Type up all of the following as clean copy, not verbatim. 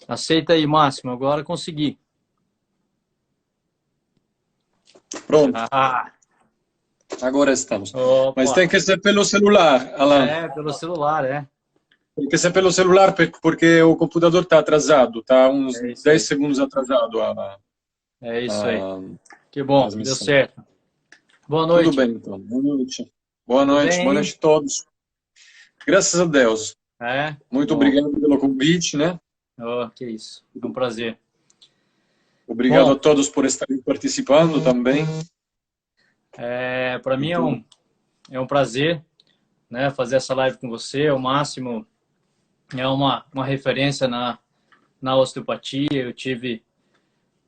Aceita aí, Máximo. Agora consegui. Pronto, Ah, agora estamos. Mas opa. tem que ser pelo celular, Alan. É, pelo celular, é. Tem que ser pelo celular porque o computador está atrasado, está uns É isso 10 aí. segundos atrasado É isso aí. a Que bom, deu transmissão. certo. Boa Tudo noite. bem, então. Boa noite. Boa Tudo noite, bem boa aí? noite a todos. Graças a Deus. É, que Muito bom. obrigado pelo convite, né? Oh, que isso. É um prazer. Obrigado Bom, a todos por estarem participando também. para E mim tudo. é um prazer, né, fazer essa live com você. O Máximo é uma referência na osteopatia. Eu tive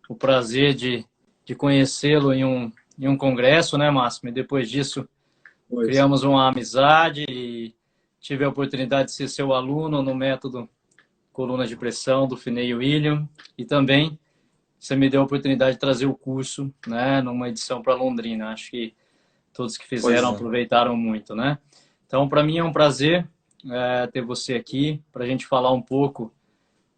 o prazer de conhecê-lo em um congresso, né, Máximo? E depois disso, Pois. criamos uma amizade e tive a oportunidade de ser seu aluno no método coluna de pressão do Finney William e também você me deu a oportunidade de trazer o curso, né, numa edição para Londrina. Acho que todos que Pois fizeram é. aproveitaram muito, né? Então, para mim é um prazer ter você aqui para a gente falar um pouco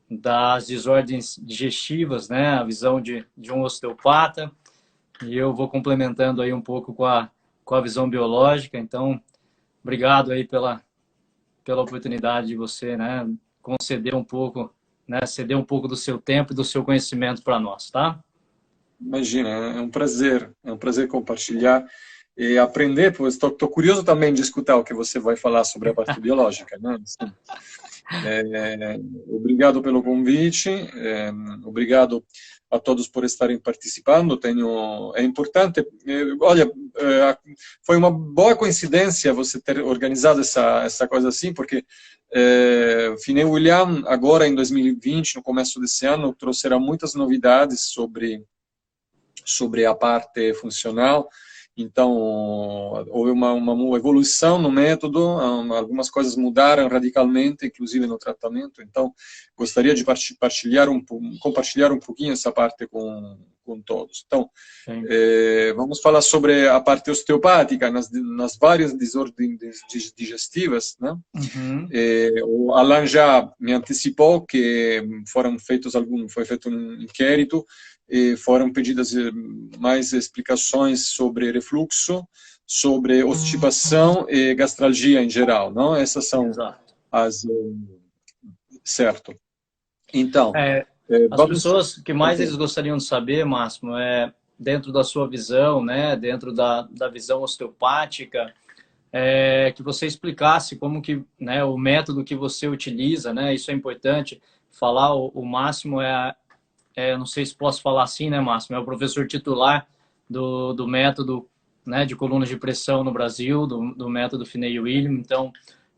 das desordens digestivas, né? A visão de um osteopata. E eu vou complementando aí um pouco com a visão biológica. Então, obrigado aí pela oportunidade de você, né, conceder um pouco, né, ceder um pouco do seu tempo e do seu conhecimento para nós, tá? Imagina, é um prazer compartilhar e aprender, pois estou curioso também de escutar o que você vai falar sobre a parte biológica, né? Assim, obrigado pelo convite, obrigado a todos por estarem participando. É importante, olha, foi uma boa coincidência você ter organizado essa coisa assim, porque Finney William, agora em 2020, no começo desse ano, trouxeram muitas novidades sobre a parte funcional. Então, houve uma evolução no método, algumas coisas mudaram radicalmente, inclusive no tratamento. Então, gostaria de compartilhar um pouquinho essa parte com todos. Então, Sim. vamos falar sobre a parte osteopática nas várias desordens digestivas, né? Uhum. O Alan já me antecipou que foi feito um inquérito e foram pedidas mais explicações sobre refluxo, sobre obstipação e gastralgia em geral, não? Essas são Exato. as certo. Então, É, as vamos. pessoas que mais eles gostariam de saber, Máximo, é dentro da sua visão, né, dentro da visão osteopática, que você explicasse como que, né, o método que você utiliza, né, isso é importante. Falar o Máximo eu não sei se posso falar assim, né, Máximo, é o professor titular do método, né, de colunas de pressão no Brasil, do método Finney William. Então,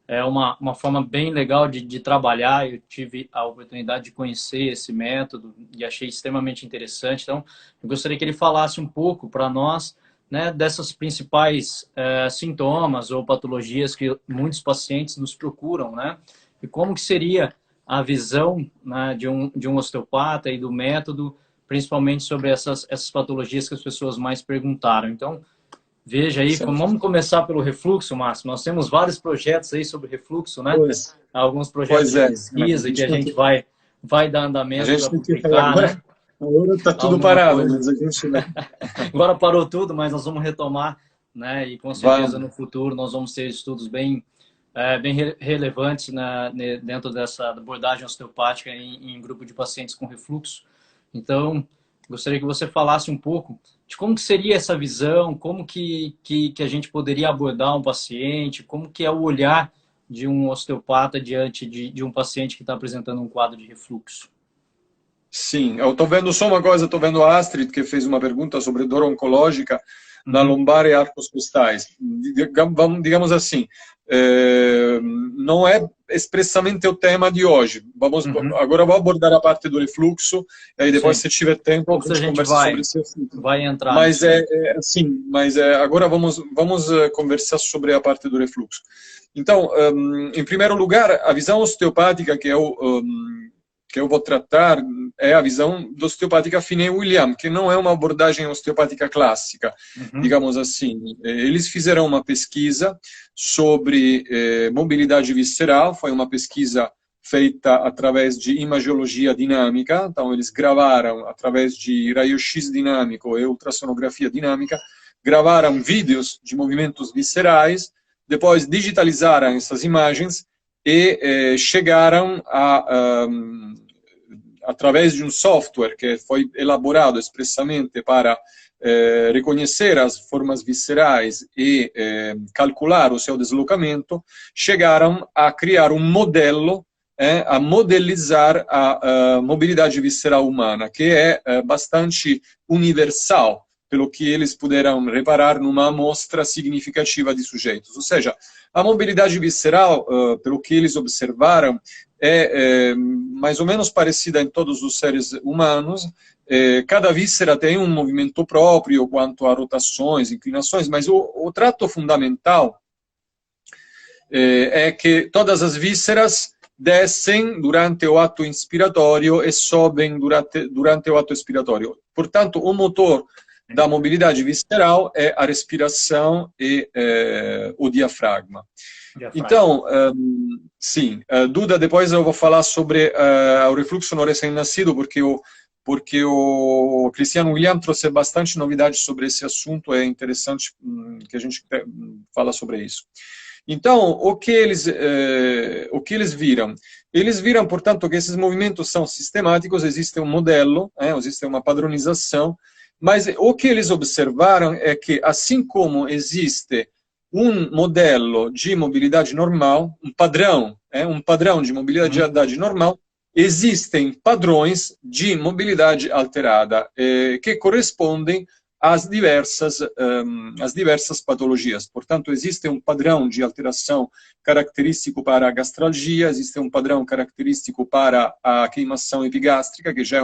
é uma forma bem legal de trabalhar. Eu tive a oportunidade de conhecer esse método e achei extremamente interessante. Então, eu gostaria que ele falasse um pouco para nós, né, dessas principais sintomas ou patologias que muitos pacientes nos procuram, né? E como que seria a visão, né, de um osteopata e do método, principalmente sobre essas patologias que as pessoas mais perguntaram. Então, veja aí, Certo. vamos começar pelo refluxo, Márcio. Nós temos vários projetos aí sobre refluxo, né? Pois, Alguns projetos pois de é. pesquisa que a gente vai dar A andamento para gente tem que falar publicar, né? agora está tudo Alguma parado, coisa. mas a gente vai. Agora parou tudo, mas nós vamos retomar, né? E com certeza Vamos. no futuro nós vamos ter estudos bem relevantes dentro dessa abordagem osteopática em grupo de pacientes com refluxo. Então, gostaria que você falasse um pouco de como que seria essa visão, como que a gente poderia abordar um paciente, como que é o olhar de um osteopata diante de um paciente que está apresentando um quadro de refluxo. Sim, eu estou vendo só uma coisa, estou vendo a Astrid que fez uma pergunta sobre dor oncológica na Uhum, lombar e arcos costais. Digamos assim, não é expressamente o tema de hoje. uhum, Agora vou abordar a parte do refluxo, e aí depois, sim. se tiver tempo, a Poucos a gente gente conversa sobre esse assunto. vai entrar Mas nisso daí. assim, agora vamos conversar sobre a parte do refluxo. Então, em primeiro lugar, a visão osteopática que eu vou tratar é a visão do osteopática Finney William, que não é uma abordagem osteopática clássica, Uhum, digamos assim. Eles fizeram uma pesquisa sobre mobilidade visceral, foi uma pesquisa feita através de imagiologia dinâmica. Então, eles gravaram, através de raio-x dinâmico e ultrassonografia dinâmica, gravaram vídeos de movimentos viscerais, depois digitalizaram essas imagens e chegaram através de um software que foi elaborado expressamente para reconhecer as formas viscerais e calcular o seu deslocamento, chegaram a criar um modelo, a modelizar a mobilidade visceral humana, que é bastante universal, pelo que eles puderam reparar numa amostra significativa de sujeitos. Ou seja, a mobilidade visceral, pelo que eles observaram, é mais ou menos parecida em todos os seres humanos. Cada víscera tem um movimento próprio quanto a rotações, inclinações, mas o trato fundamental é que todas as vísceras descem durante o ato inspiratório e sobem durante o ato expiratório. Portanto, o motor da mobilidade visceral é a respiração e o diafragma. Então, sim, Duda, depois eu vou falar sobre o refluxo no recém-nascido, porque o Cristiano William trouxe bastante novidades sobre esse assunto, é interessante que a gente fala sobre isso. Então, o que eles viram? Eles viram, portanto, que esses movimentos são sistemáticos, existe um modelo, existe uma padronização, mas o que eles observaram é que, assim como existe um modelo de mobilidade normal, um padrão de mobilidade normal, existem padrões de mobilidade alterada, que correspondem às diversas patologias. Portanto, existe um padrão de alteração característico para a gastralgia, existe um padrão característico para a queimação epigástrica, que já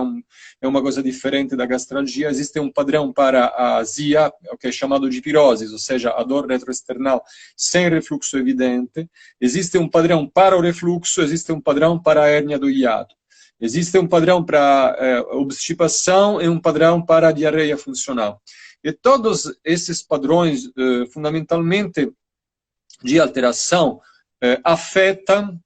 é uma coisa diferente da gastralgia, existe um padrão para a azia, que é chamado de pirose, ou seja, a dor retroesternal sem refluxo evidente, existe um padrão para o refluxo, existe um padrão para a hérnia do hiato. Existe um padrão para obstipação e um padrão para a diarreia funcional. E todos esses padrões, fundamentalmente de alteração, afetam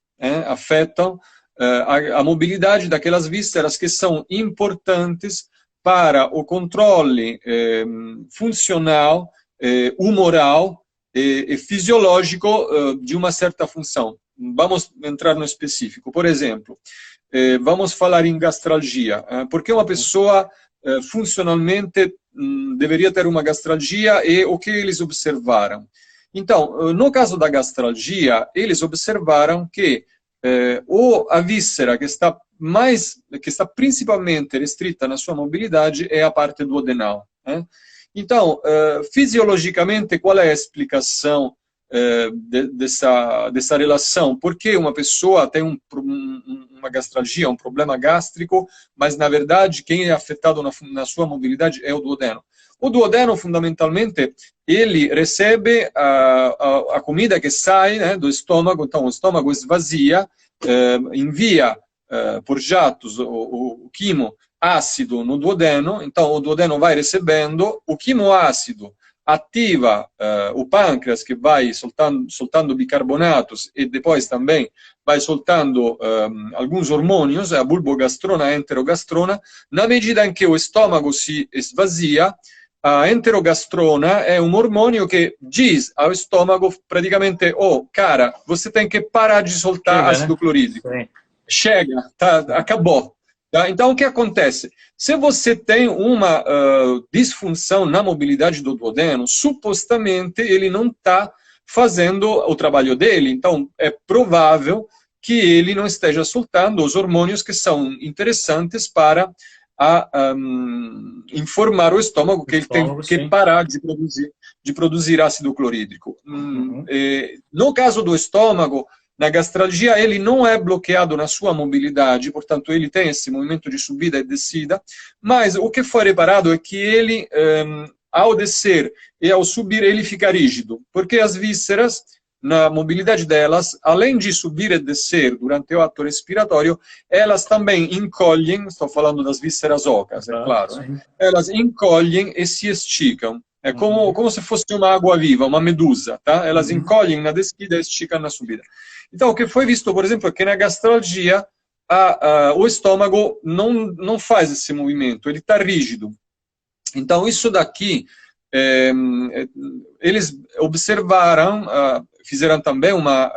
a mobilidade daquelas vísceras que são importantes para o controle funcional, humoral e fisiológico de uma certa função. Vamos entrar no específico. Por exemplo, vamos falar em gastralgia. Porque uma pessoa funcionalmente deveria ter uma gastralgia e o que eles observaram? Então, no caso da gastralgia, eles observaram que a víscera que está principalmente restrita na sua mobilidade é a parte duodenal. Então, fisiologicamente, qual é a explicação dessa relação? Por que uma pessoa tem uma gastralgia, um problema gástrico, mas, na verdade, quem é afetado na sua mobilidade é o duodeno? O duodeno, fundamentalmente, ele recebe a comida que sai do estômago, então o estômago esvazia, envia por jatos o quimo ácido no duodeno, então o duodeno vai recebendo, o quimo ácido ativa o pâncreas, que vai soltando bicarbonatos e depois também vai soltando alguns hormônios, a bulbogastrona, a enterogastrona. Na medida em que o estômago se esvazia, a enterogastrona é um hormônio que diz ao estômago praticamente: oh, cara, você tem que parar de soltar ácido clorídrico. Sim. Chega, acabou. Tá? Então, o que acontece? Se você tem uma disfunção na mobilidade do duodeno, supostamente ele não está fazendo o trabalho dele. Então, é provável que ele não esteja soltando os hormônios que são interessantes para informar o estômago que ele tem que parar de produzir ácido clorídrico. No caso do estômago, na gastralgia, ele não é bloqueado na sua mobilidade, portanto, ele tem esse movimento de subida e descida, mas o que foi reparado é que ele, ao descer e ao subir, ele fica rígido, porque as vísceras, na mobilidade delas, além de subir e descer durante o ato respiratório, elas também encolhem, estou falando das vísceras ocas, é claro, elas encolhem e se esticam. É como se fosse uma água-viva, uma medusa, tá? Elas encolhem na descida e esticam na subida. Então, o que foi visto, por exemplo, é que na gastralgia o estômago não faz esse movimento, ele está rígido. Então, isso daqui, eles observaram, fizeram também uma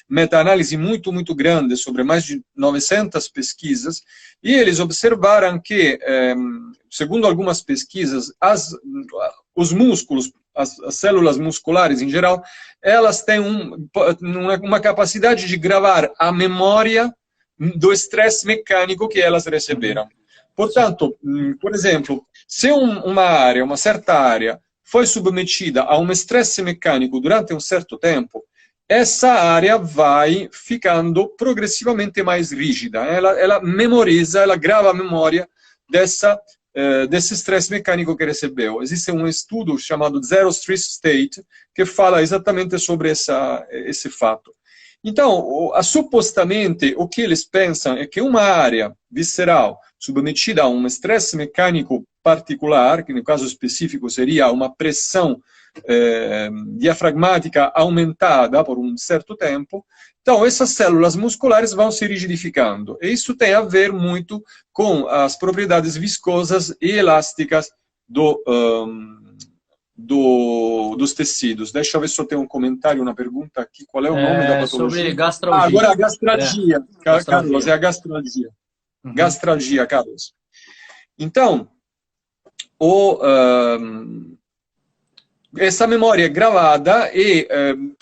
meta-análise muito, muito grande sobre mais de 900 pesquisas, e eles observaram que, segundo algumas pesquisas, os músculos, as células musculares em geral, elas têm uma capacidade de gravar a memória do estresse mecânico que elas receberam. Portanto, por exemplo, se uma certa área foi submetida a um estresse mecânico durante um certo tempo, essa área vai ficando progressivamente mais rígida. Ela memoriza, ela grava a memória desse estresse mecânico que recebeu. Existe um estudo chamado Zero Stress State que fala exatamente sobre esse fato. Então, supostamente, o que eles pensam é que uma área visceral submetida a um estresse mecânico particular, que no caso específico seria uma pressão diafragmática aumentada por um certo tempo, então essas células musculares vão se rigidificando. E isso tem a ver muito com as propriedades viscosas e elásticas dos tecidos. Deixa eu ver se eu tenho um comentário, uma pergunta aqui. Qual é o nome da patologia? Sobre gastralgia. Agora a gastralgia. Carlos, é a gastralgia. Gastralgia, Carlos. Então, essa memória é gravada, e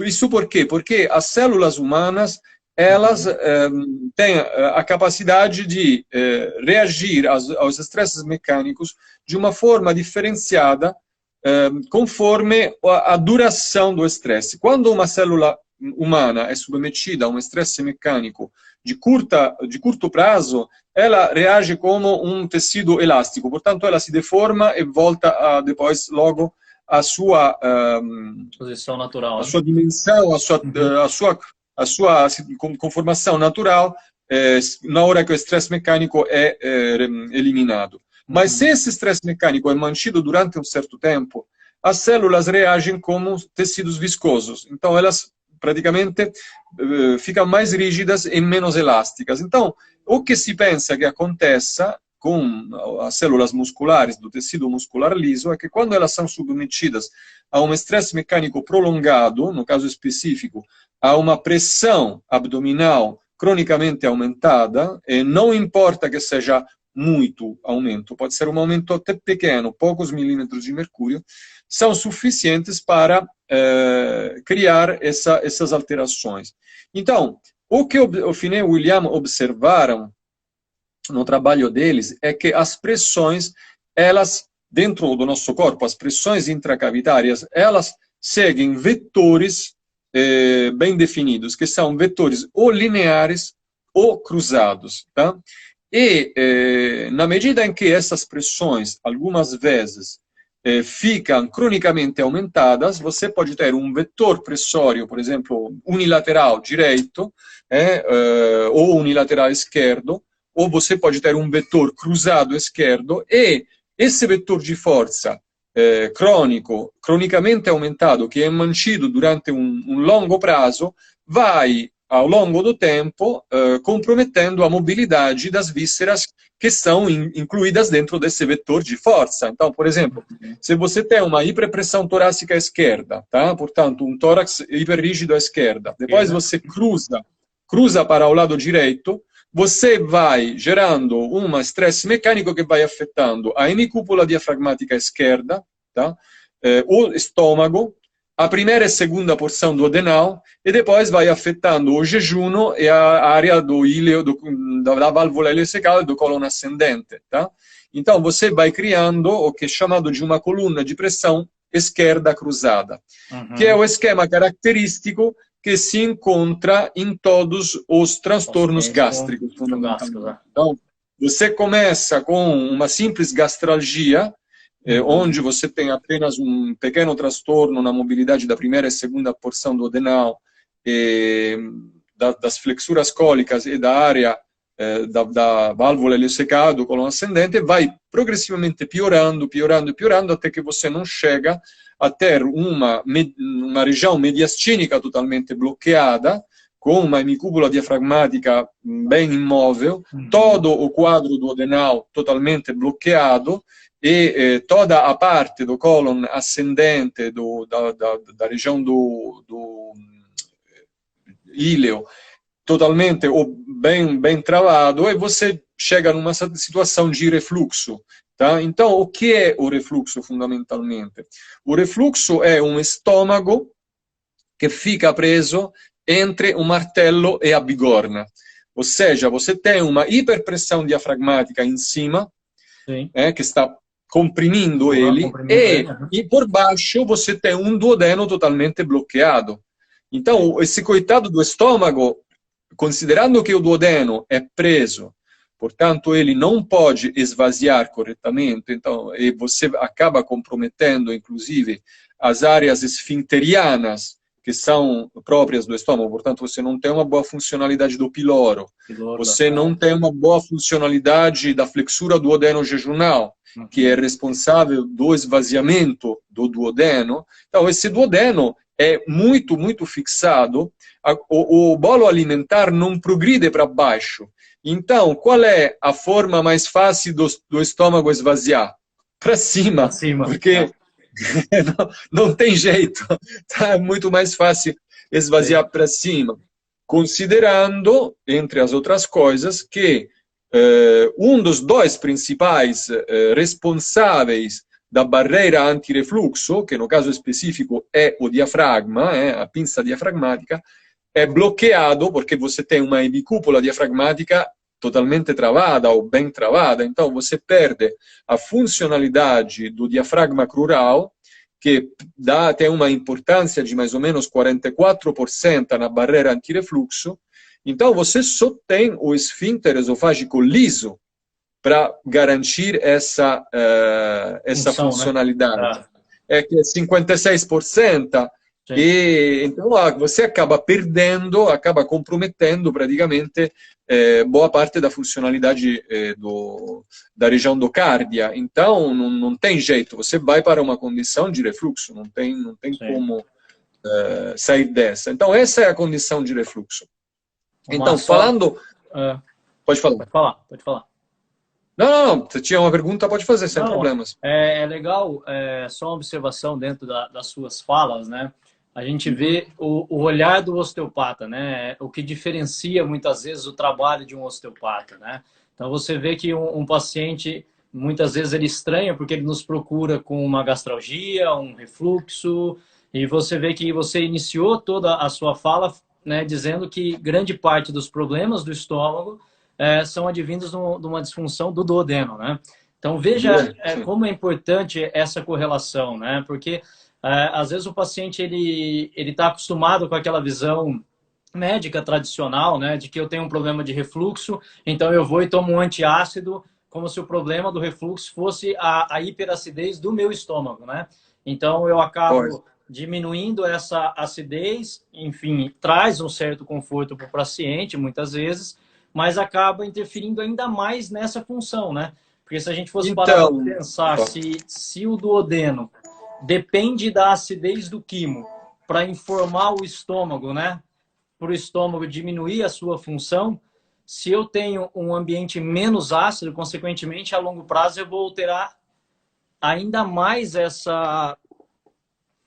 isso por quê? Porque as células humanas, elas têm a capacidade de reagir aos estresses mecânicos de uma forma diferenciada, conforme a duração do estresse. Quando uma célula humana é submetida a um estresse mecânico de curto prazo, ela reage como um tecido elástico, portanto ela se deforma e volta depois logo a sua posição natural, a sua dimensão, a sua conformação natural na hora que o estresse mecânico é eliminado. Mas se esse estresse mecânico é mantido durante um certo tempo, as células reagem como tecidos viscosos. Então, elas praticamente ficam mais rígidas e menos elásticas. Então, o que se pensa que aconteça com as células musculares do tecido muscular liso é que quando elas são submetidas a um estresse mecânico prolongado, no caso específico, a uma pressão abdominal cronicamente aumentada, e não importa que seja muito aumento, pode ser um aumento até pequeno, poucos milímetros de mercúrio, são suficientes para criar essas alterações. Então, o que o Finney e o William observaram no trabalho deles é que as pressões, elas, dentro do nosso corpo, as pressões intracavitárias, elas seguem vetores bem definidos, que são vetores ou lineares ou cruzados, tá? E, na medida em que essas pressões, algumas vezes, ficam cronicamente aumentadas, você pode ter um vetor pressório, por exemplo, unilateral direito, ou unilateral esquerdo, ou você pode ter um vetor cruzado esquerdo, e esse vetor de força cronicamente aumentado, que é mantido durante um longo prazo, vai, ao longo do tempo, comprometendo a mobilidade das vísceras que são incluídas dentro desse vetor de força. Então, por exemplo, se você tem uma hiperpressão torácica esquerda, tá? Portanto, um tórax hiperrígido à esquerda, depois você cruza para o lado direito, você vai gerando um estresse mecânico que vai afetando a hemicúpula diafragmática esquerda, tá? O estômago, a primeira e segunda porção do adenal, e depois vai afetando o jejum e a área do íleo, da válvula ileocecal e do cólon ascendente. Tá? Então, você vai criando o que é chamado de uma coluna de pressão esquerda cruzada, que é o esquema característico que se encontra em todos os transtornos gástricos. Então, você começa com uma simples gastralgia, onde você tem apenas um pequeno transtorno na mobilidade da primeira e segunda porção do adenal, das flexuras cólicas e da área da válvula ileocecal, do cólon ascendente, vai progressivamente piorando, piorando, piorando, até que você não chega a ter uma região mediastínica totalmente bloqueada, com uma hemicúpula diafragmática bem imóvel, todo o quadro duodenal totalmente bloqueado e toda a parte do cólon ascendente da região do íleo totalmente ou bem travado, e você chega numa situação de refluxo. Tá? Então, o que é o refluxo, fundamentalmente? O refluxo é um estômago que fica preso entre o martelo e a bigorna. Ou seja, você tem uma hiperpressão diafragmática em cima, que está comprimindo ele, e por baixo você tem um duodeno totalmente bloqueado. Então, esse coitado do estômago, considerando que o duodeno é preso, portanto, ele não pode esvaziar corretamente, então, e você acaba comprometendo, inclusive, as áreas esfinterianas, que são próprias do estômago, portanto, você não tem uma boa funcionalidade do piloro, você não tem uma boa funcionalidade da flexura duodeno-jejunal, que é responsável do esvaziamento do duodeno. Então, esse duodeno é muito, muito fixado, o bolo alimentar não progride para baixo. Então, qual é a forma mais fácil do estômago esvaziar? Para cima, porque não tem jeito, tá? É muito mais fácil esvaziar para cima, considerando, entre as outras coisas, que um dos dois principais responsáveis da barreira antirefluxo, que no caso específico é o diafragma, a pinça diafragmática, é bloqueado porque você tem uma hemicúpula diafragmática totalmente travada ou bem travada, então você perde a funcionalidade do diafragma crural, que tem uma importância de mais ou menos 44% na barreira antirefluxo. Então você só tem o esfíncter esofágico liso para garantir essa funcionalidade. Né? É que é 56%. E, então você acaba perdendo, acaba comprometendo praticamente boa parte da funcionalidade da região endocárdia. Então não tem jeito, você vai para uma condição de refluxo, não tem como sair dessa. Então essa é a condição de refluxo. Então, falando... Pode falar. Pode falar. Não, você tinha uma pergunta, pode fazer, sem problemas. É legal, só uma observação dentro das suas falas, né? A gente vê o olhar do osteopata, né? O que diferencia muitas vezes o trabalho de um osteopata, né? Então você vê que um paciente, muitas vezes ele estranha porque ele nos procura com uma gastralgia, um refluxo, e você vê que você iniciou toda a sua fala, né, dizendo que grande parte dos problemas do estômago são advindos de uma disfunção do duodeno, né? Então veja como é importante essa correlação, né? Porque às vezes o paciente ele está acostumado com aquela visão médica tradicional, né, de que eu tenho um problema de refluxo, então eu vou e tomo um antiácido, como se o problema do refluxo fosse a hiperacidez do meu estômago, né? Então eu acabo diminuindo essa acidez, enfim, traz um certo conforto para o paciente, muitas vezes, mas acaba interferindo ainda mais nessa função, né? Porque se a gente fosse parar para pensar se o duodeno depende da acidez do quimo para informar o estômago, né? Para o estômago diminuir a sua função, se eu tenho um ambiente menos ácido, consequentemente, a longo prazo eu vou alterar ainda mais essa...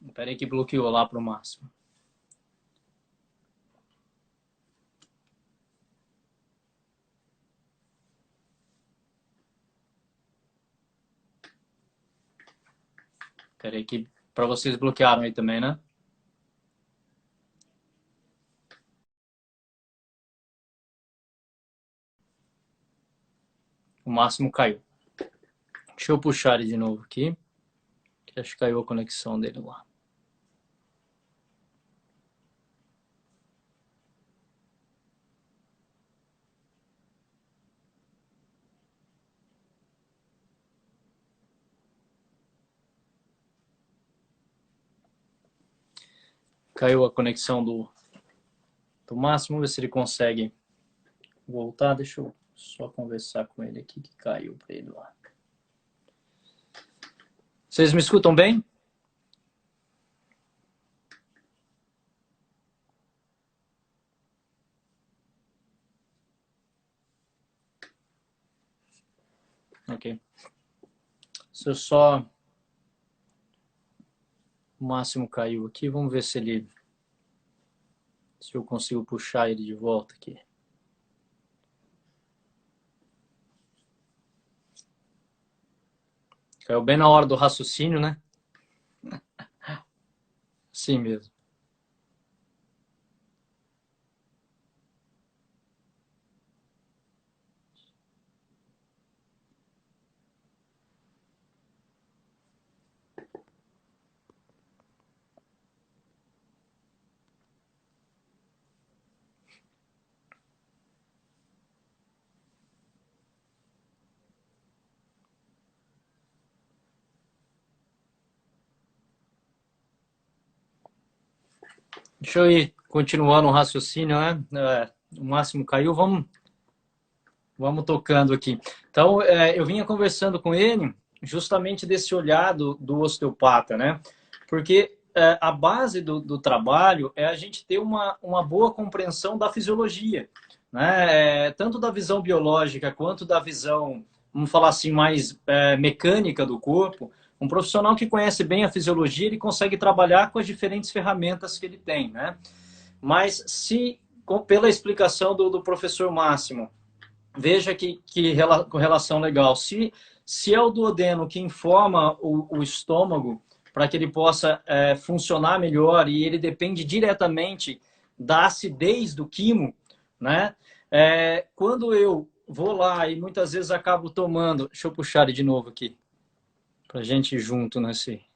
Espera aí que bloqueou lá para o máximo. Espera aí que para vocês bloquearam aí também, né? O máximo caiu. Deixa eu puxar ele de novo aqui. Que acho que caiu a conexão dele lá. Caiu a conexão do Máximo. Vamos ver se ele consegue voltar. Deixa eu só conversar com ele aqui que caiu para ele lá. Vocês me escutam bem? Ok. Se eu só... O Máximo caiu aqui. Vamos ver se ele... Se eu consigo puxar ele de volta aqui. Caiu bem na hora do raciocínio, né? Sim mesmo. Deixa eu ir continuando o raciocínio, né? O Máximo caiu, vamos tocando aqui. Então, eu vinha conversando com ele justamente desse olhar do osteopata, né? Porque a base do trabalho é a gente ter uma boa compreensão da fisiologia, né? Tanto da visão biológica quanto da visão, vamos falar assim, mais mecânica do corpo. Um profissional que conhece bem a fisiologia, ele consegue trabalhar com as diferentes ferramentas que ele tem, né? Mas se, pela explicação do professor Máximo, veja que correlação legal. Se é o duodeno que informa o estômago para que ele possa funcionar melhor e ele depende diretamente da acidez do quimo, né? Quando eu vou lá e muitas vezes acabo tomando... Deixa eu puxar ele de novo aqui, para a gente ir junto nesse...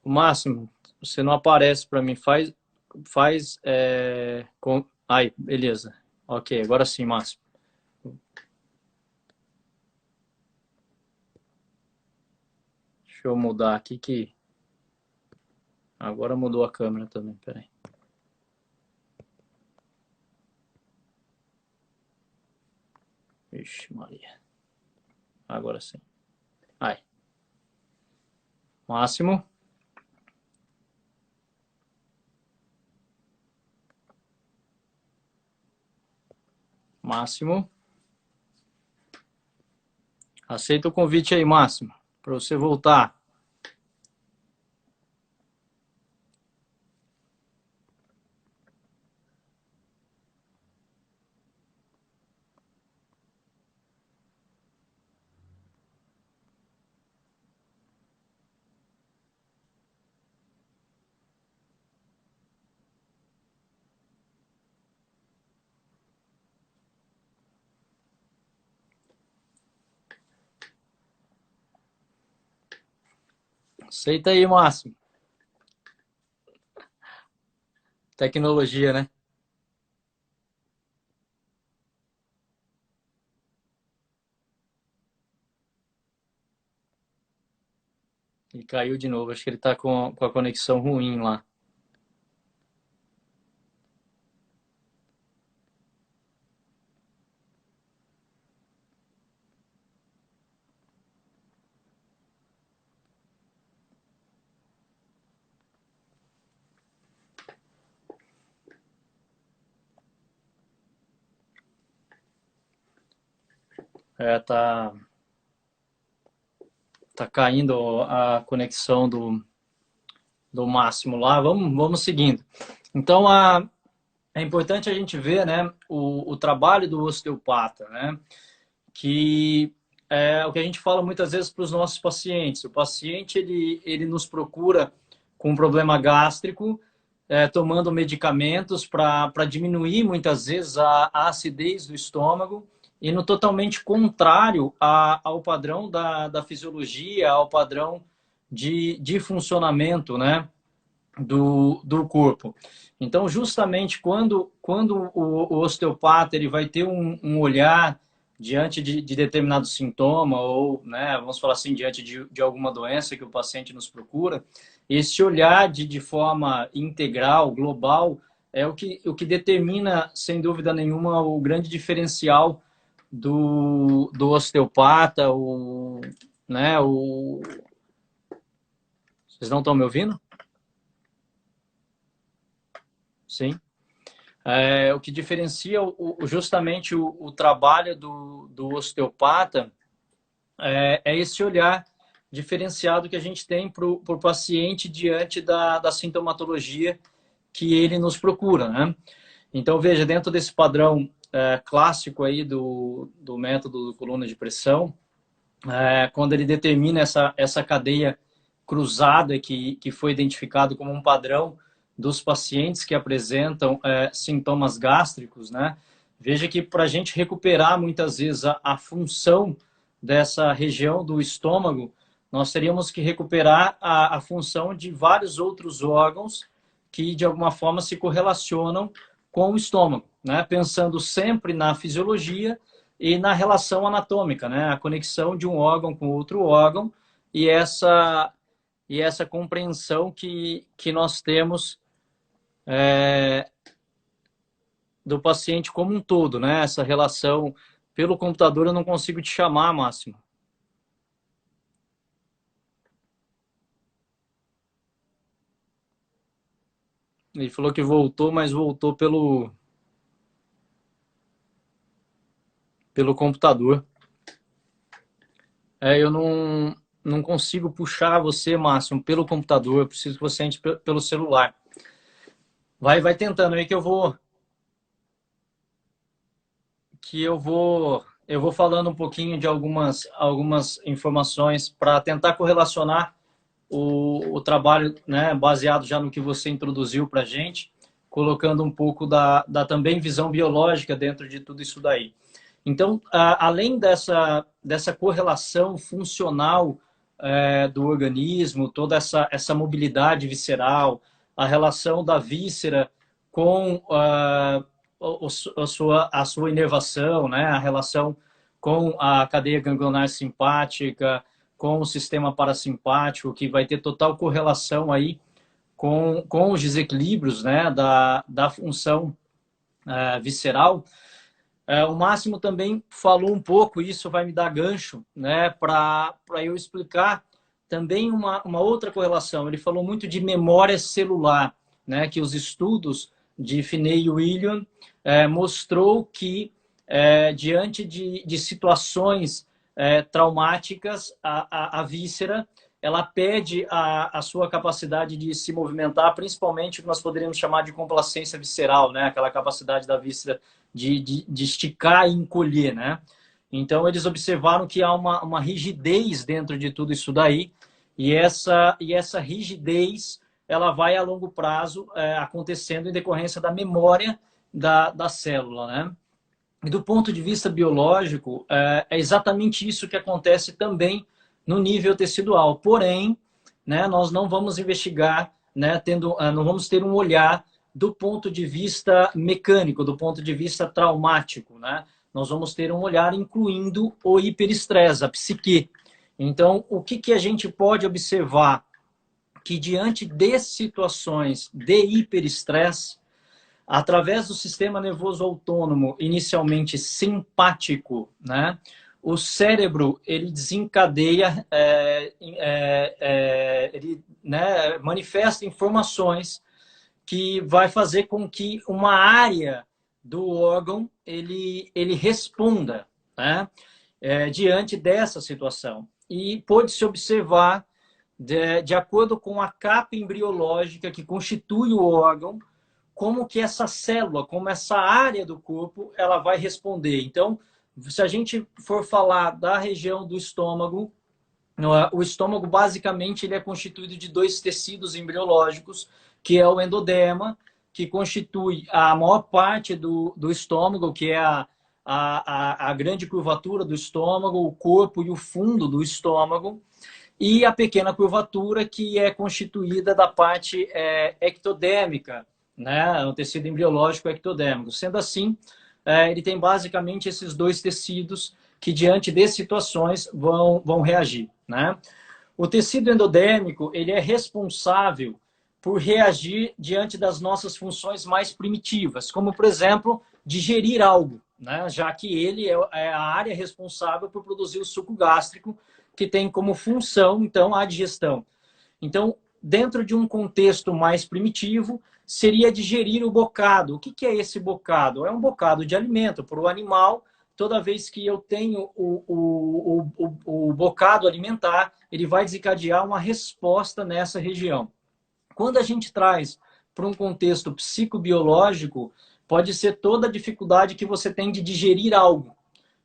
O Máximo, você não aparece para mim. Faz Ai, beleza. Ok, agora sim, Máximo. Deixa eu mudar aqui que... Agora mudou a câmera também, peraí. Vixe, Maria. Agora sim. Ai. Máximo. Máximo. Aceita o convite aí, Máximo, para você voltar. Aceita aí, Máximo. Tecnologia, né? E caiu de novo. Acho que ele está com a conexão ruim lá. Tá caindo a conexão do Máximo lá. Vamos seguindo. Então, é importante a gente ver, né, o trabalho do osteopata, né? Que é o que a gente fala muitas vezes para os nossos pacientes. O paciente, ele nos procura com um problema gástrico, tomando medicamentos para diminuir, muitas vezes, a acidez do estômago, e no totalmente contrário ao padrão da fisiologia, ao padrão de funcionamento, né, do corpo. Então, justamente quando o osteopata ele vai ter um olhar diante de determinado sintoma ou, né, vamos falar assim, diante de alguma doença que o paciente nos procura, esse olhar de forma integral, global, é o que determina, sem dúvida nenhuma, o grande diferencial do osteopata, né, Vocês não estão me ouvindo? Sim. O que diferencia justamente o trabalho do osteopata é esse olhar diferenciado que a gente tem para o paciente diante da sintomatologia que ele nos procura, né? Então, veja, dentro desse padrão clássico aí do método do coluna de pressão, quando ele determina essa cadeia cruzada que foi identificado como um padrão dos pacientes que apresentam sintomas gástricos, né? Veja que para a gente recuperar muitas vezes a função dessa região do estômago, nós teríamos que recuperar a função de vários outros órgãos que de alguma forma se correlacionam com o estômago, né? Pensando sempre na fisiologia e na relação anatômica, né? A conexão de um órgão com outro órgão e essa compreensão que nós temos do paciente como um todo, né? Essa relação pelo computador eu não consigo te chamar, Máximo. Ele falou que voltou, mas voltou pelo computador. Eu não consigo puxar você, Máximo, pelo computador. Eu preciso que você entre pelo celular. Vai tentando aí que eu vou falando um pouquinho de algumas informações para tentar correlacionar o trabalho, né, baseado já no que você introduziu para a gente, colocando um pouco da também visão biológica dentro de tudo isso daí. Então, além dessa correlação funcional do organismo, toda essa mobilidade visceral, a relação da víscera com a sua inervação, né? A relação com a cadeia ganglionar simpática, com o sistema parasimpático, que vai ter total correlação aí com os desequilíbrios, né? da função visceral. O Máximo também falou um pouco, isso vai me dar gancho, né? Para eu explicar também uma outra correlação. Ele falou muito de memória celular, né? Que os estudos de Finney e William mostrou que diante de situações traumáticas, a víscera ela perde a sua capacidade de se movimentar, principalmente o que nós poderíamos chamar de complacência visceral, né? Aquela capacidade da víscera de esticar e encolher, né? Então, eles observaram que há uma rigidez dentro de tudo isso daí, e essa rigidez ela vai a longo prazo acontecendo em decorrência da memória da célula, né? E do ponto de vista biológico, é exatamente isso que acontece também no nível tecidual. Porém, né, nós não vamos investigar, né, não vamos ter um olhar do ponto de vista mecânico, do ponto de vista traumático, né? Nós vamos ter um olhar incluindo o hiperestresse, a psique. Então, o que a gente pode observar? Que diante de situações de hiperestresse, através do sistema nervoso autônomo, inicialmente simpático, né? O cérebro ele desencadeia, ele, né, manifesta informações que vai fazer com que uma área do órgão ele responda, né? Diante dessa situação. E pôde-se observar, de acordo com a capa embriológica que constitui o órgão, como que essa célula, como essa área do corpo, ela vai responder. Então, Se a gente for falar da região do estômago, o estômago, basicamente, ele é constituído de dois tecidos embriológicos, que é o endodema, que constitui a maior parte do estômago, que é a grande curvatura do estômago, o corpo e o fundo do estômago, e a pequena curvatura, que é constituída da parte ectodêmica, né? O tecido embriológico ectodêmico. Sendo assim, ele tem basicamente esses dois tecidos que, diante de situações, vão reagir, né? O tecido endodêmico, ele é responsável por reagir diante das nossas funções mais primitivas, como, por exemplo, digerir algo, né? Já que ele é a área responsável por produzir o suco gástrico, que tem como função, então, a digestão. Então, dentro de um contexto mais primitivo, seria digerir o bocado. O que é esse bocado? É um bocado de alimento para o animal. Toda vez que eu tenho o bocado alimentar, ele vai desencadear uma resposta nessa região. Quando a gente traz para um contexto psicobiológico, pode ser toda a dificuldade que você tem de digerir algo.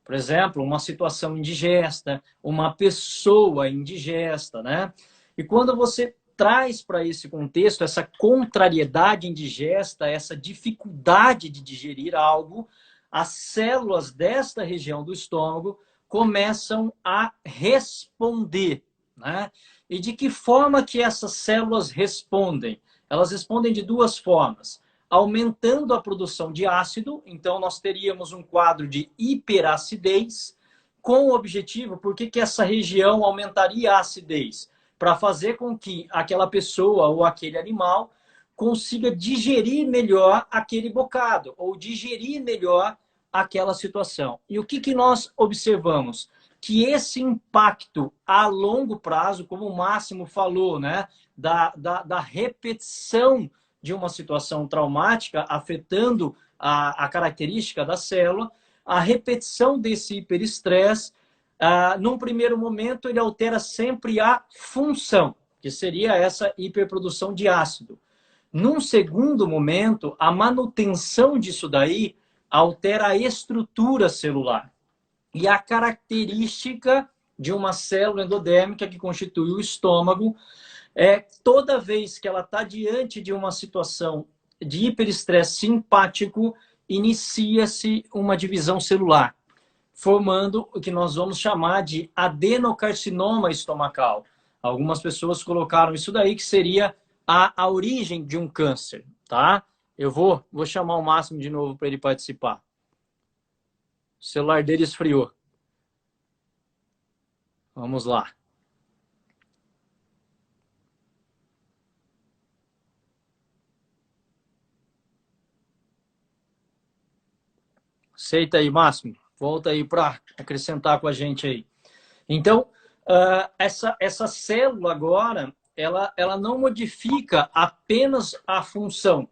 Por exemplo, uma situação indigesta, uma pessoa indigesta, né? E quando você traz para esse contexto essa contrariedade indigesta, essa dificuldade de digerir algo, as células desta região do estômago começam a responder, né? E de que forma que essas células respondem? Elas respondem de duas formas. Aumentando a produção de ácido, então nós teríamos um quadro de hiperacidez, com o objetivo, por que essa região aumentaria a acidez? Para fazer com que aquela pessoa ou aquele animal consiga digerir melhor aquele bocado, ou digerir melhor aquela situação. E o que nós observamos? Que esse impacto a longo prazo, como o Máximo falou, né, da repetição de uma situação traumática afetando a característica da célula, a repetição desse hiperestresse, num primeiro momento, ele altera sempre a função, que seria essa hiperprodução de ácido. Num segundo momento, a manutenção disso daí altera a estrutura celular e a característica de uma célula endodérmica que constitui o estômago. Toda vez que ela está diante de uma situação de hiperestresse simpático, inicia-se uma divisão celular, formando o que nós vamos chamar de adenocarcinoma estomacal. Algumas pessoas colocaram isso daí, que seria a origem de um câncer, tá? Eu vou chamar o Máximo de novo para ele participar. O celular dele esfriou. Vamos lá. Aceita aí, Máximo. Volta aí para acrescentar com a gente aí. Então, essa célula agora, ela não modifica apenas a função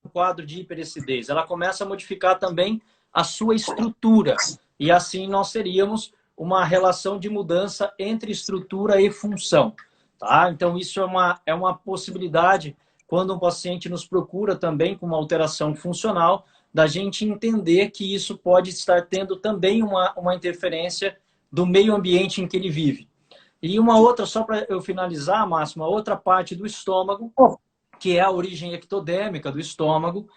do quadro de hiperacidez. Ela começa a modificar também a sua estrutura. E assim nós teríamos uma relação de mudança entre estrutura e função. Tá? Então, isso é uma possibilidade quando um paciente nos procura também com uma alteração funcional, da gente entender que isso pode estar tendo também uma interferência do meio ambiente em que ele vive. E uma outra, só para eu finalizar, Máximo, uma outra parte do estômago, que é a origem ectodêmica do estômago,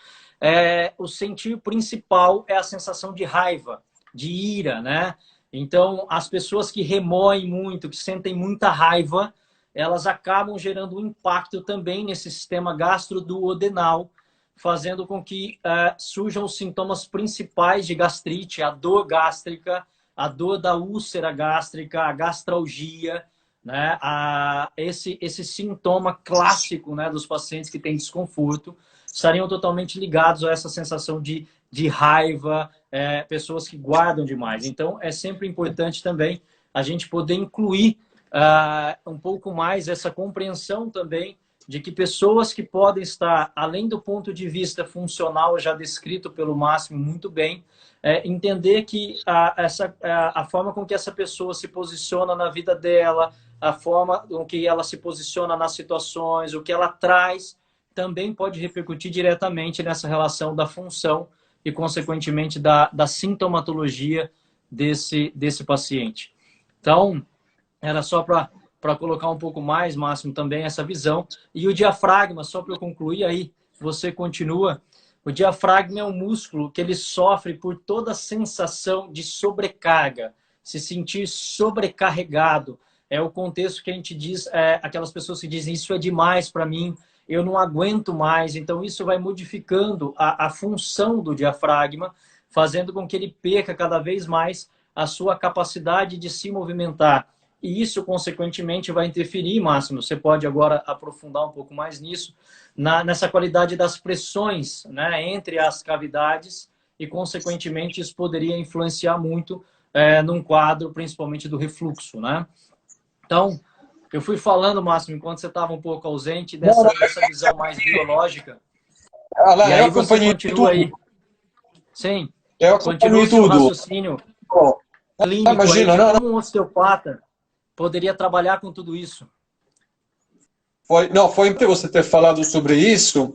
o sentir principal é a sensação de raiva, de ira, né? Então, as pessoas que remoem muito, que sentem muita raiva, elas acabam gerando um impacto também nesse sistema gastroduodenal, fazendo com que surjam os sintomas principais de gastrite, a dor gástrica, a dor da úlcera gástrica, a gastralgia, né? Esse sintoma clássico, né, dos pacientes que têm desconforto, estariam totalmente ligados a essa sensação de raiva, pessoas que guardam demais. Então, é sempre importante também a gente poder incluir um pouco mais essa compreensão também de que pessoas que podem estar, além do ponto de vista funcional, já descrito pelo Máximo muito bem, entender que a forma com que essa pessoa se posiciona na vida dela, a forma com que ela se posiciona nas situações, o que ela traz, também pode repercutir diretamente nessa relação da função e, consequentemente, da sintomatologia desse paciente. Então, era só para colocar um pouco mais, Máximo, também essa visão. E o diafragma, só para eu concluir aí, você continua. O diafragma é um músculo que ele sofre por toda a sensação de sobrecarga, se sentir sobrecarregado. É o contexto que a gente diz, aquelas pessoas que dizem isso é demais para mim, eu não aguento mais. Então, isso vai modificando a função do diafragma, fazendo com que ele perca cada vez mais a sua capacidade de se movimentar. E isso, consequentemente, vai interferir, Máximo, você pode agora aprofundar um pouco mais nisso, nessa qualidade das pressões, né, entre as cavidades e, consequentemente, isso poderia influenciar muito num quadro, principalmente do refluxo, né? Então, eu fui falando, Máximo, enquanto você estava um pouco ausente, dessa visão mais biológica. Lá, E aí eu você acompanhei continua tudo. aí. Sim, Eu continua acompanhei o seu tudo. raciocínio clínico Imagina, aí de não, como um osteopata poderia trabalhar com tudo isso. foi importante você ter falado sobre isso.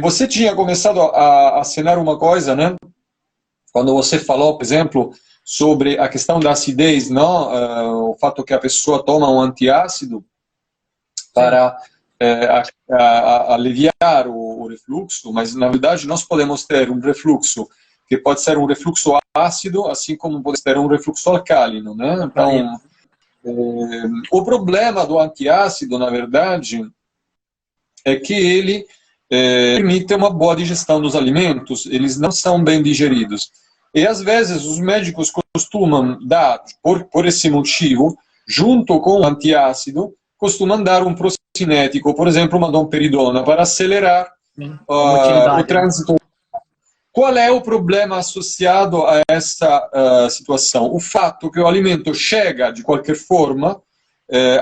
Você tinha começado a assinar uma coisa, né? Quando você falou, por exemplo, sobre a questão da acidez, não? O fato que a pessoa toma um antiácido para aliviar o refluxo, mas na verdade nós podemos ter um refluxo que pode ser um refluxo ácido, assim como pode ser um refluxo alcalino, né? Então, o problema do antiácido, na verdade, é que ele permite uma boa digestão dos alimentos, eles não são bem digeridos. E às vezes os médicos costumam dar, por esse motivo, junto com o antiácido, costumam dar um procinético, por exemplo, uma domperidona, para acelerar o trânsito. Qual é o problema associado a essa situação? O fato que o alimento chega, de qualquer forma,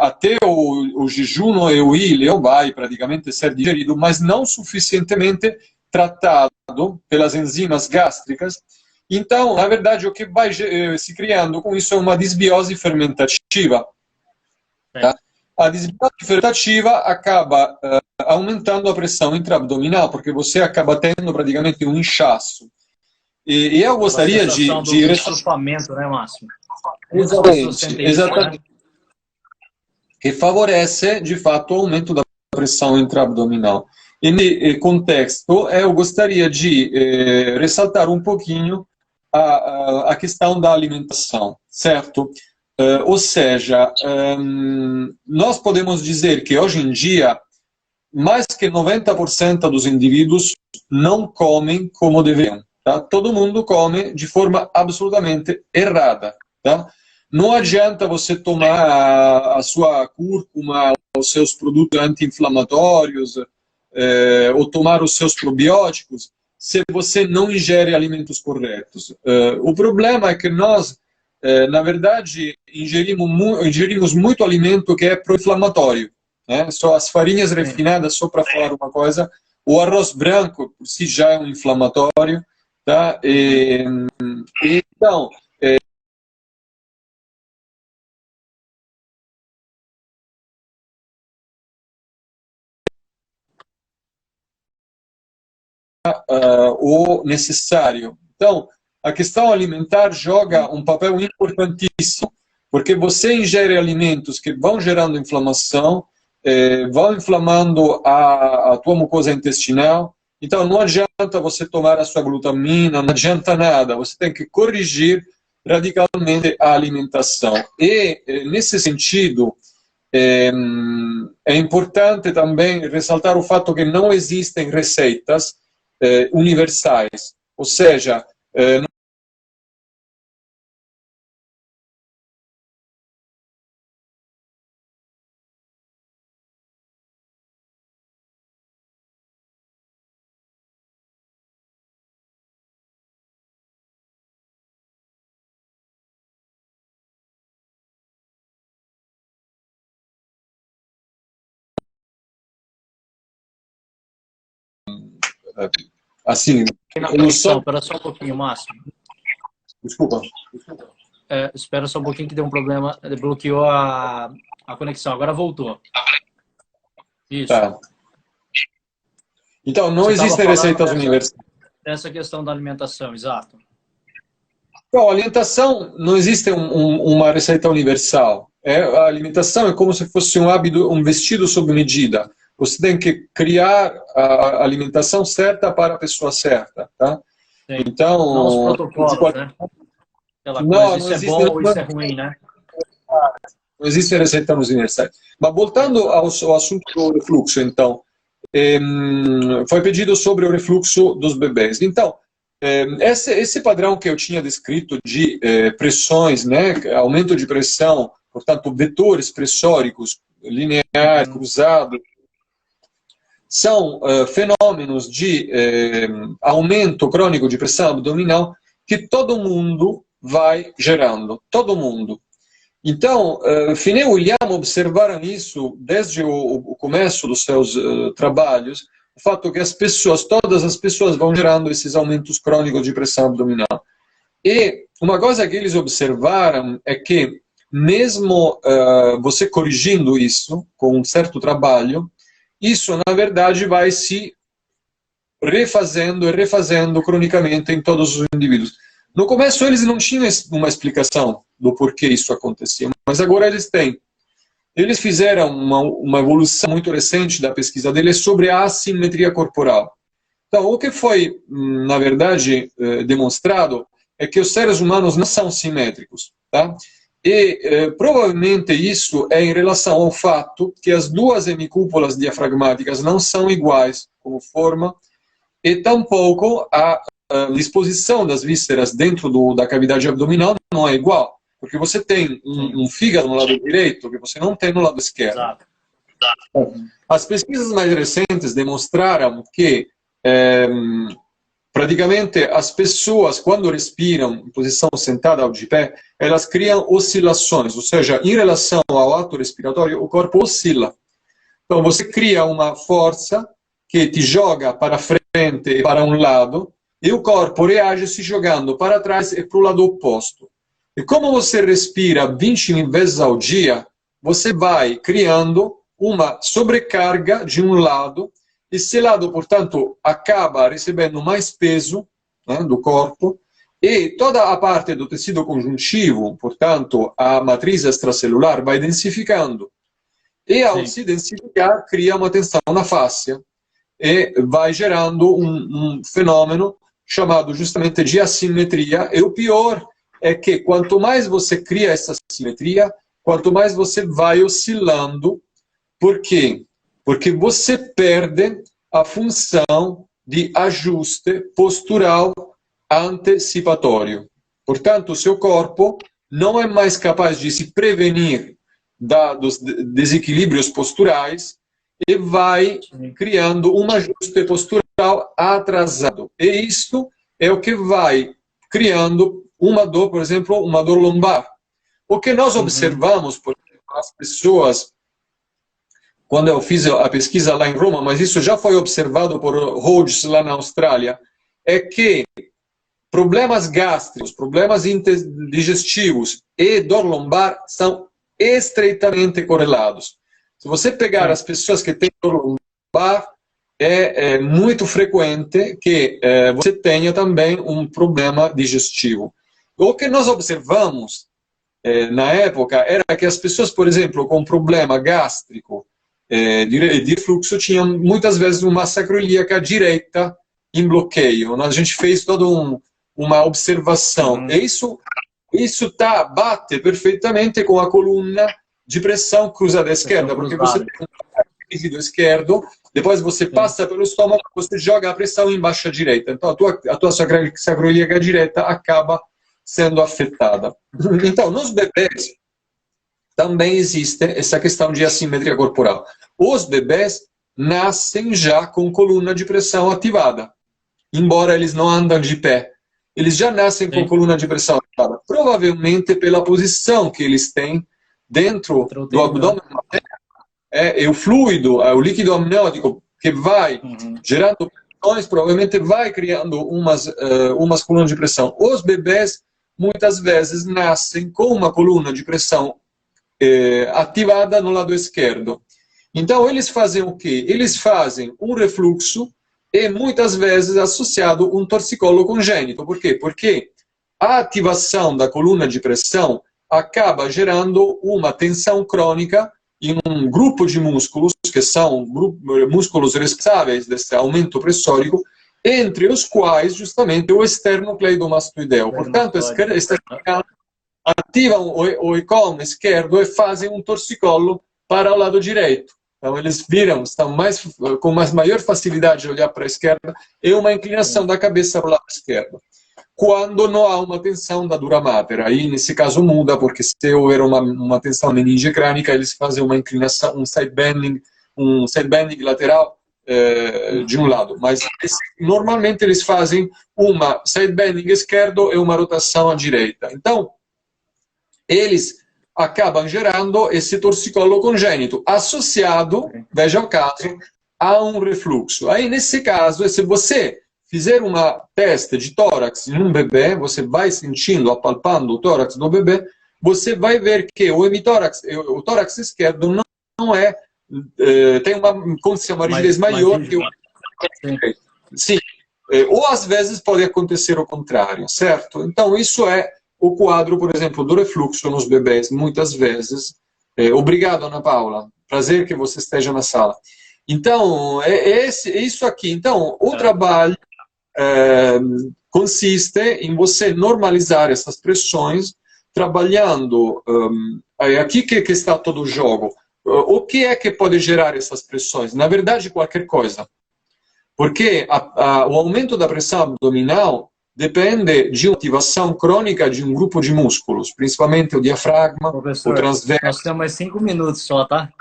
até o jejum e o ilho vai praticamente ser digerido, mas não suficientemente tratado pelas enzimas gástricas. Então, na verdade, o que vai se criando com isso é uma disbiose fermentativa. Tá? A disbiose fermentativa acaba aumentando a pressão intraabdominal, porque você acaba tendo praticamente um inchaço. E eu gostaria de estufamento, né, Máximo? Exatamente. Que favorece, de fato, o aumento da pressão intraabdominal. E nesse contexto, eu gostaria de ressaltar um pouquinho a questão da alimentação, certo? Ou seja, nós podemos dizer que hoje em dia, mais que 90% dos indivíduos não comem como deveriam. Tá? Todo mundo come de forma absolutamente errada. Tá? Não adianta você tomar a sua cúrcuma, os seus produtos anti-inflamatórios, ou tomar os seus probióticos, se você não ingere alimentos corretos. O problema é que nós, na verdade, ingerimos muito alimento que é pró-inflamatório. Né? Só as farinhas refinadas, só para falar uma coisa, o arroz branco, por si já é um inflamatório. Tá? Então, o necessário. Então, a questão alimentar joga um papel importantíssimo, porque você ingere alimentos que vão gerando inflamação, vão inflamando a tua mucosa intestinal. Então, não adianta você tomar a sua glutamina, não adianta nada. Você tem que corrigir radicalmente a alimentação. E, nesse sentido, é importante também ressaltar o fato que não existem receitas universais. Ou seja, assim, espera só um pouquinho, Márcio. Desculpa. Espera só um pouquinho que deu um problema, bloqueou a conexão. Agora voltou. Isso. Tá. Então, não existem receitas universais. essa questão da alimentação, exato. Bom, a alimentação, não existe uma receita universal. A alimentação é como se fosse um hábito, um vestido sob medida. Você tem que criar a alimentação certa para a pessoa certa, tá? Sim. Então, não os protocolos, né? Aquela coisa, isso é bom ou isso é ruim, né? Não existe receita universal. Mas voltando ao assunto do refluxo, então, foi pedido sobre o refluxo dos bebês. Então, esse padrão que eu tinha descrito de pressões, né, aumento de pressão, portanto, vetores pressóricos, linear, cruzado, são fenômenos de aumento crônico de pressão abdominal que todo mundo vai gerando, todo mundo. Então, Finney e William observaram isso desde o começo dos seus trabalhos, o fato que as pessoas, todas as pessoas vão gerando esses aumentos crônicos de pressão abdominal. E uma coisa que eles observaram é que, mesmo você corrigindo isso com um certo trabalho, isso, na verdade, vai se refazendo e refazendo cronicamente em todos os indivíduos. No começo, eles não tinham uma explicação do porquê isso acontecia, mas agora eles têm. Eles fizeram uma evolução muito recente da pesquisa deles sobre a assimetria corporal. Então, o que foi, na verdade, demonstrado é que os seres humanos não são simétricos, tá? E provavelmente isso é em relação ao fato que as duas hemicúpulas diafragmáticas não são iguais como forma e tampouco a disposição das vísceras dentro da cavidade abdominal não é igual. Porque você tem um fígado no lado direito que você não tem no lado esquerdo. Exato. As pesquisas mais recentes demonstraram que praticamente as pessoas, quando respiram em posição sentada ou de pé, elas criam oscilações, ou seja, em relação ao ato respiratório, o corpo oscila. Então você cria uma força que te joga para frente e para um lado, e o corpo reage se jogando para trás e para o lado oposto. E como você respira 20 vezes ao dia, você vai criando uma sobrecarga de um lado, e esse lado, portanto, acaba recebendo mais peso, né, do corpo, e toda a parte do tecido conjuntivo, portanto, a matriz extracelular, vai densificando. E ao se densificar, cria uma tensão na fáscia, e vai gerando um fenômeno chamado justamente de assimetria, e o pior é que quanto mais você cria essa simetria, quanto mais você vai oscilando. Por quê? Porque você perde a função de ajuste postural antecipatório. Portanto, o seu corpo não é mais capaz de se prevenir dos desequilíbrios posturais e vai criando um ajuste postural atrasado. E isto é o que vai criando uma dor, por exemplo, uma dor lombar. O que nós observamos, por exemplo, as pessoas, quando eu fiz a pesquisa lá em Roma, mas isso já foi observado por Rhodes lá na Austrália, é que problemas gástricos, problemas digestivos e dor lombar são estreitamente correlados. Se você pegar as pessoas que têm dor lombar, é muito frequente que você tenha também um problema digestivo. O que nós observamos na época era que as pessoas, por exemplo, com problema gástrico de refluxo, tinham muitas vezes uma sacroiliaca direita em bloqueio. A gente fez toda uma observação. E isso bate perfeitamente com a coluna de pressão cruzada esquerda, porque você tem um líquido esquerdo, depois você passa pelo estômago, você joga a pressão embaixo à direita. Então a tua sacroiliaca direita acaba sendo afetada. Então, nos bebês também existe essa questão de assimetria corporal. Os bebês nascem já com coluna de pressão ativada, embora eles não andam de pé. Eles já nascem com coluna de pressão ativada, provavelmente pela posição que eles têm dentro do abdômen materno. O fluido, o líquido amniótico que vai gerando pressões, provavelmente vai criando umas colunas de pressão. Os bebês muitas vezes nascem com uma coluna de pressão ativada no lado esquerdo. Então, eles fazem o quê? Eles fazem um refluxo e muitas vezes associado a um torcicolo congênito. Por quê? Porque a ativação da coluna de pressão acaba gerando uma tensão crônica em um grupo de músculos, que são músculos responsáveis desse aumento pressórico, entre os quais justamente o esternocleidomastoideo. Portanto, estas ativam o ICOM esquerdo e fazem um torcicolo para o lado direito. Então, eles viram, estão com maior facilidade de olhar para a esquerda e uma inclinação da cabeça para o lado esquerdo. Quando não há uma tensão da dura mater, aí nesse caso muda, porque se houver uma tensão meninge crânica, eles fazem uma inclinação, um side bending lateral de um lado. Mas normalmente eles fazem uma side bending esquerdo e uma rotação à direita. Então, eles acabam gerando esse torcicolo congênito, associado, veja o caso, a um refluxo. Aí, nesse caso, se você fizer uma teste de tórax em um bebê, você vai sentindo, apalpando o tórax do bebê, você vai ver que o tórax esquerdo não é, tem uma rigidez maior que o direito. Sim. Ou às vezes pode acontecer o contrário, certo? Então, isso é o quadro, por exemplo, do refluxo nos bebês, muitas vezes. Obrigado, Ana Paula. Prazer que você esteja na sala. Então, é isso aqui. Então, o trabalho consiste em você normalizar essas pressões, trabalhando... aqui que está todo o jogo. O que é que pode gerar essas pressões? Na verdade, qualquer coisa. Porque o aumento da pressão abdominal depende de uma ativação crônica de um grupo de músculos, principalmente o diafragma, professor, o transverso. Nós temos mais 5 minutos só, tá?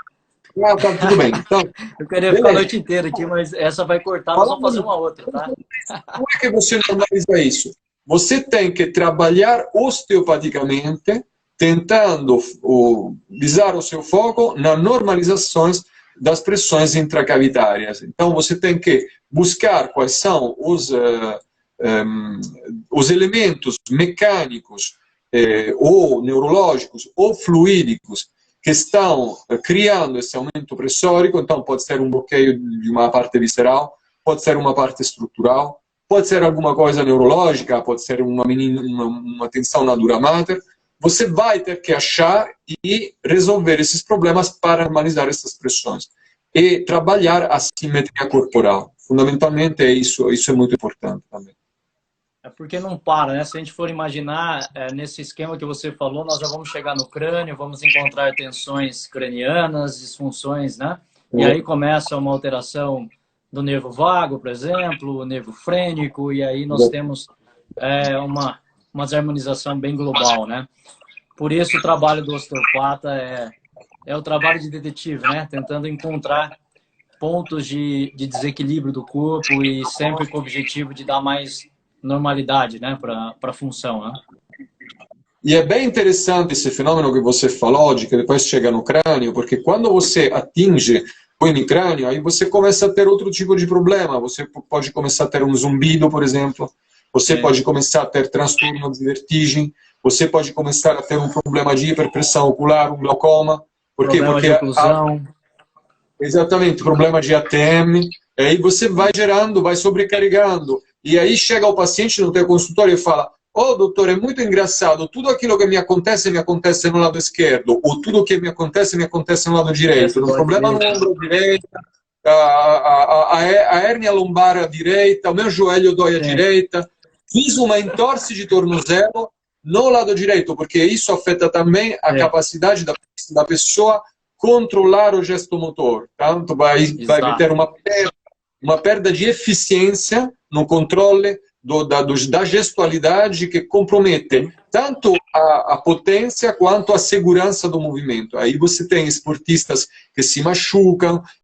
Ah, tá, tudo bem. Então, eu queria ficar a noite inteira aqui, mas essa vai cortar, nós vamos fazer uma outra, tá? Como é que você normaliza isso? Você tem que trabalhar osteopaticamente, tentando visar o seu foco nas normalizações das pressões intracavitárias. Então, você tem que buscar quais são os elementos mecânicos ou neurológicos ou fluídicos que estão criando esse aumento pressórico. Então, pode ser um bloqueio de uma parte visceral, pode ser uma parte estrutural, pode ser alguma coisa neurológica, pode ser uma tensão na dura mater. Você vai ter que achar e resolver esses problemas para normalizar essas pressões. E trabalhar a simetria corporal. Fundamentalmente, isso é muito importante também. É porque não para, né? Se a gente for imaginar, nesse esquema que você falou, nós já vamos chegar no crânio, vamos encontrar tensões cranianas, disfunções, né? E aí começa uma alteração do nervo vago, por exemplo, o nervo frênico, e aí nós temos uma desarmonização bem global, né? Por isso o trabalho do osteopata é o trabalho de detetive, né? Tentando encontrar pontos de desequilíbrio do corpo e sempre com o objetivo de dar mais normalidade, né, para a função, né? E é bem interessante esse fenômeno que você falou, de que depois chega no crânio, porque quando você atinge o hemicrânio, aí você começa a ter outro tipo de problema. Você pode começar a ter um zumbido, por exemplo. Você pode começar a ter transtorno de vertigem. Você pode começar a ter um problema de hiperpressão ocular, um glaucoma. Por quê? Porque exatamente, problema de ATM. Aí você vai gerando, vai sobrecarregando. E aí chega o paciente no teu consultório e fala: "Oh, doutor, é muito engraçado, tudo aquilo que me acontece no lado esquerdo, ou tudo que me acontece no lado direito. Um problema no ombro direito, a hérnia lombar à direita, o meu joelho dói à direita. Fiz uma entorse de tornozelo no lado direito, porque isso afeta também a capacidade da pessoa controlar o gesto motor. Tanto vai ter uma perda de eficiência no controle da gestualidade, que compromete tanto a potência quanto a segurança do movimento. Aí você tem esportistas que se machucam,